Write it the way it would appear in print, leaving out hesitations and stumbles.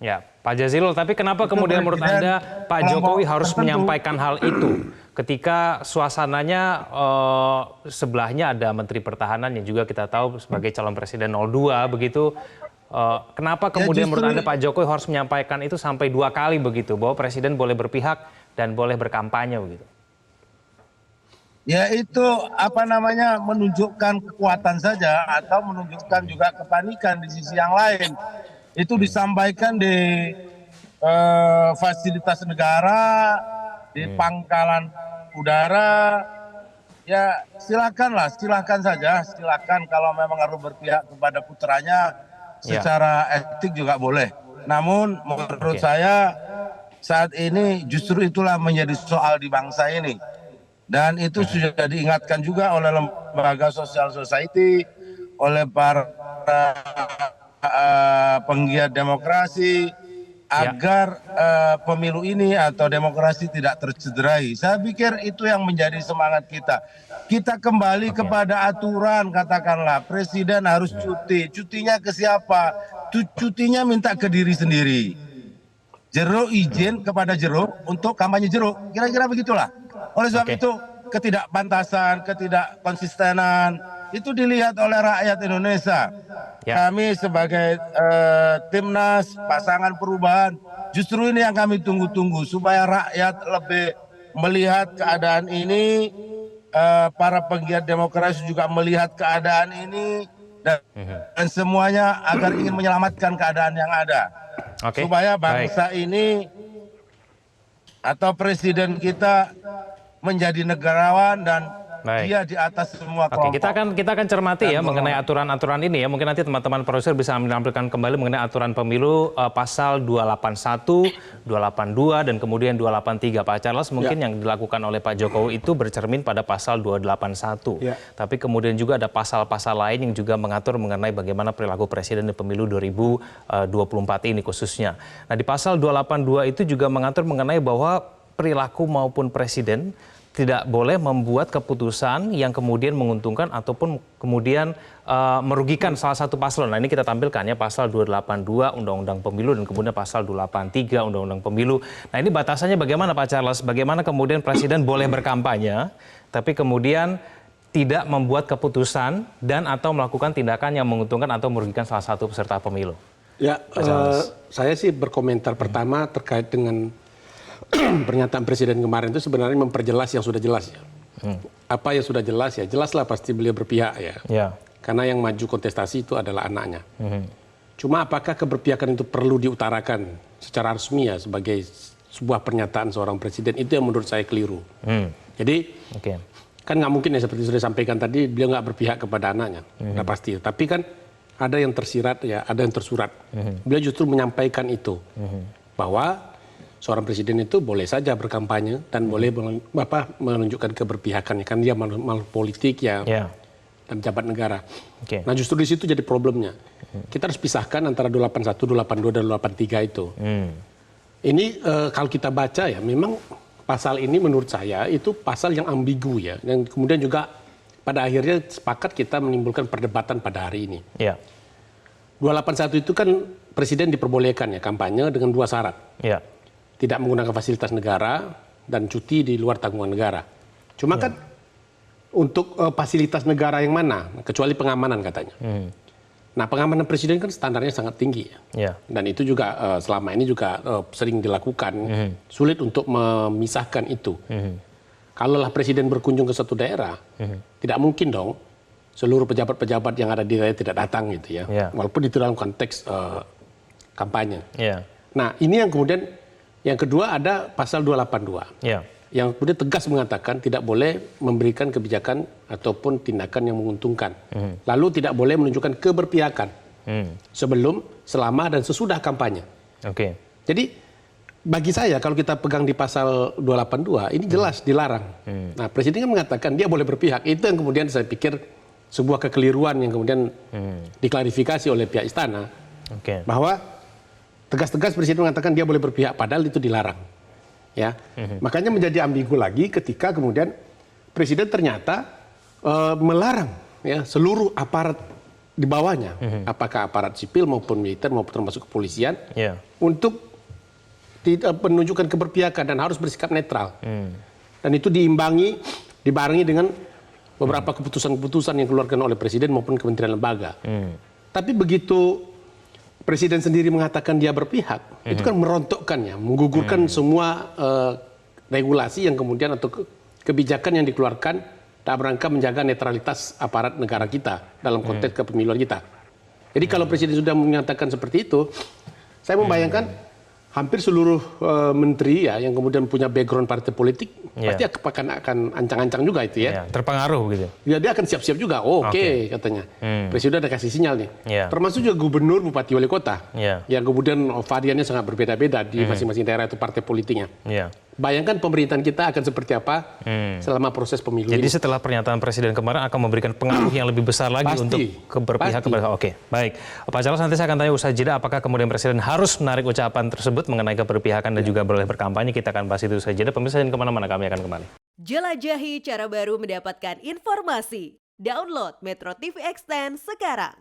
Ya, Pak Jazilul, tapi kenapa kemudian menurut Anda Pak Jokowi harus menyampaikan hal itu ketika suasananya sebelahnya ada Menteri Pertahanan yang juga kita tahu sebagai calon presiden 02 begitu. Kenapa kemudian menurut Anda Pak Jokowi harus menyampaikan itu sampai 2 kali begitu, bahwa presiden boleh berpihak dan boleh berkampanye begitu? Ya itu menunjukkan kekuatan saja atau menunjukkan juga kepanikan di sisi yang lain. Itu disampaikan di fasilitas negara, di pangkalan udara. Ya silakan saja, silakan kalau memang harus berpihak kepada putranya secara etik juga boleh. Namun menurut saya saat ini justru itulah menjadi soal di bangsa ini. Dan itu sudah diingatkan juga oleh lembaga sosial society, oleh para penggiat demokrasi, agar pemilu ini atau demokrasi tidak tercederai. Saya pikir itu yang menjadi semangat kita. Kita kembali kepada aturan, katakanlah presiden harus cuti. Cutinya ke siapa? Cutinya minta ke diri sendiri. Jeruk izin kepada jeruk untuk kampanye jeruk. Kira-kira begitulah. Oleh sebab itu ketidakpantasan, ketidakkonsistenan itu dilihat oleh rakyat Indonesia. Kami sebagai timnas pasangan perubahan, justru ini yang kami tunggu-tunggu supaya rakyat lebih melihat keadaan ini, para penggiat demokrasi juga melihat keadaan ini dan semuanya agar ingin menyelamatkan keadaan yang ada. Supaya bangsa ini atau presiden kita menjadi negarawan dan dia di atas semua kelompok. Kita akan cermati ya mengenai aturan-aturan ini ya. Mungkin nanti teman-teman produser bisa menampilkan kembali mengenai aturan pemilu pasal 281, 282 dan kemudian 283. Pak Charles, mungkin yang dilakukan oleh Pak Jokowi itu bercermin pada pasal 281. Tapi kemudian juga ada pasal-pasal lain yang juga mengatur mengenai bagaimana perilaku presiden di pemilu 2024 ini khususnya. Nah, di pasal 282 itu juga mengatur mengenai bahwa perilaku maupun presiden tidak boleh membuat keputusan yang kemudian menguntungkan ataupun kemudian merugikan salah satu paslon. Nah, ini kita tampilkan ya, pasal 282 Undang-Undang Pemilu dan kemudian pasal 283 Undang-Undang Pemilu. Nah, ini batasannya bagaimana Pak Charles? Bagaimana kemudian presiden boleh berkampanye tapi kemudian tidak membuat keputusan dan atau melakukan tindakan yang menguntungkan atau merugikan salah satu peserta pemilu? Ya, saya sih berkomentar pertama terkait dengan pernyataan presiden kemarin itu sebenarnya memperjelas yang sudah jelas ya. Apa yang sudah jelas ya, jelaslah pasti beliau berpihak ya. Karena yang maju kontestasi itu adalah anaknya. Cuma apakah keberpihakan itu perlu diutarakan secara resmi ya sebagai sebuah pernyataan seorang presiden, itu yang menurut saya keliru. Jadi kan nggak mungkin ya seperti sudah disampaikan tadi, beliau nggak berpihak kepada anaknya, udah pasti. Tapi kan ada yang tersirat ya, ada yang tersurat. Beliau justru menyampaikan itu bahwa seorang presiden itu boleh saja berkampanye dan boleh menunjukkan keberpihakannya, kan dia makhluk politik ya dan pejabat negara. Nah, justru di situ jadi problemnya. Kita harus pisahkan antara 281, 282 dan 283 itu. Ini kalau kita baca ya, memang pasal ini menurut saya itu pasal yang ambigu ya, dan kemudian juga pada akhirnya sepakat kita menimbulkan perdebatan pada hari ini. 281 itu kan presiden diperbolehkan ya kampanye dengan 2 syarat. Tidak menggunakan fasilitas negara dan cuti di luar tanggungan negara. Cuma kan untuk fasilitas negara yang mana? Kecuali pengamanan katanya. Nah, pengamanan presiden kan standarnya sangat tinggi. Dan itu juga selama ini juga sering dilakukan. Sulit untuk memisahkan itu. Kalaulah presiden berkunjung ke suatu daerah, tidak mungkin dong seluruh pejabat-pejabat yang ada di daerah tidak datang gitu ya. Walaupun itu dalam konteks kampanye. Nah, ini yang kemudian yang kedua ada pasal 282 yang kemudian tegas mengatakan tidak boleh memberikan kebijakan ataupun tindakan yang menguntungkan. Lalu tidak boleh menunjukkan keberpihakan sebelum, selama, dan sesudah kampanye. Jadi bagi saya kalau kita pegang di pasal 282 ini jelas dilarang. Nah, presiden kan mengatakan dia boleh berpihak. Itu yang kemudian saya pikir sebuah kekeliruan yang kemudian diklarifikasi oleh pihak istana bahwa tegas-tegas presiden mengatakan dia boleh berpihak padahal itu dilarang. Makanya menjadi ambigu lagi ketika kemudian presiden ternyata melarang ya seluruh aparat di bawahnya, apakah aparat sipil maupun militer maupun termasuk kepolisian, Ya. untuk tidak menunjukkan keberpihakan dan harus bersikap netral. Dan itu dibarengi dengan beberapa keputusan-keputusan yang dikeluarkan oleh presiden maupun kementerian lembaga. Tapi begitu presiden sendiri mengatakan dia berpihak, itu kan merontokkannya, menggugurkan semua regulasi yang kemudian atau kebijakan yang dikeluarkan dalam rangka menjaga netralitas aparat negara kita dalam konteks kepemiluan kita. Jadi kalau presiden sudah menyatakan seperti itu, saya membayangkan hampir seluruh menteri ya yang kemudian punya background partai politik pasti akan ancang-ancang juga itu ya. Terpengaruh begitu. Ya, dia akan siap-siap juga. Oke, katanya. Presiden udah kasih sinyal nih. Termasuk juga gubernur, bupati, wali kota. Yang kemudian variannya sangat berbeda-beda di masing-masing daerah itu partai politiknya. Bayangkan pemerintahan kita akan seperti apa selama proses pemilu Jadi ini. setelah pernyataan presiden kemarin akan memberikan pengaruh yang lebih besar lagi untuk berpihak kepada. Oke, baik. Pak Charles, nanti saya akan tanya usai jeda apakah kemudian presiden harus menarik ucapan tersebut mengenai keberpihakan dan juga boleh berkampanye. Kita akan bahas itu usai jeda. Pemirsa jangan kemana-mana, kami akan kembali. Jelajahi cara baru mendapatkan informasi. Download Metro TV Extend sekarang.